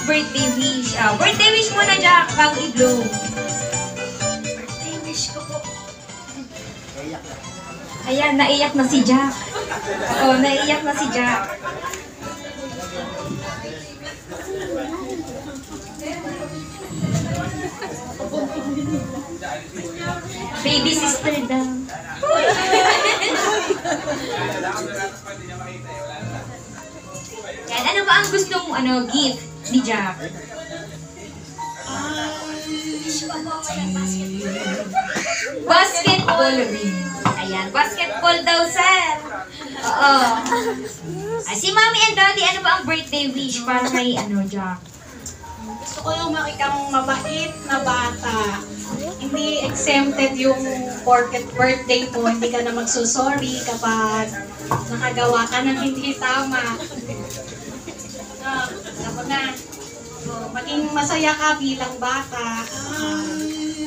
birthday wish? Birthday wish mo na, Jack, bago i-blow. Birthday wish ko po. Ayan, naiyak na si Jack. Oo, naiyak na si Jack. Baby sister daw. Yan, ano ba ang gusto mong gift ni Jack? Wish ko po ng basketball. Basketball rin. Ayan, basketball daw, sir. Oo. Ay, si Mommy and Daddy, ano ba ang birthday wish para kay Jack? Gusto ko yung makitang mabait na bata. Hindi exempted yung porket birthday mo, hindi ka na magsusorry kapag nakagawa ka ng hindi tama. Alam mo na. So, maging masaya ka bilang bata.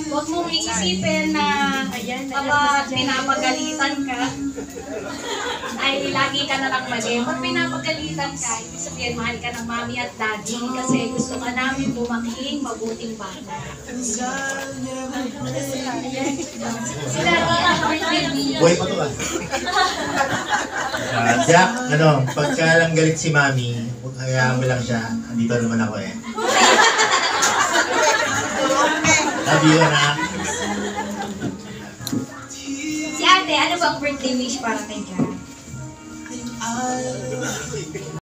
Huwag mong iisipin na kapag pinapagalitan ka, ay lagi ka na lang mali. Pag pinapagalitan ka, ibig sabihin mahal ka ng mami at daddy kasi gusto ka namin bumaking mabuting bata. Si Daddy, ano birthday wish? Buhay pa to Jack, pagka lang galit si Mami, hayaan mo lang siya. Andito naman ako eh. Love you, anak. Si Ate, ano ba ang birthday wish para kay Jack?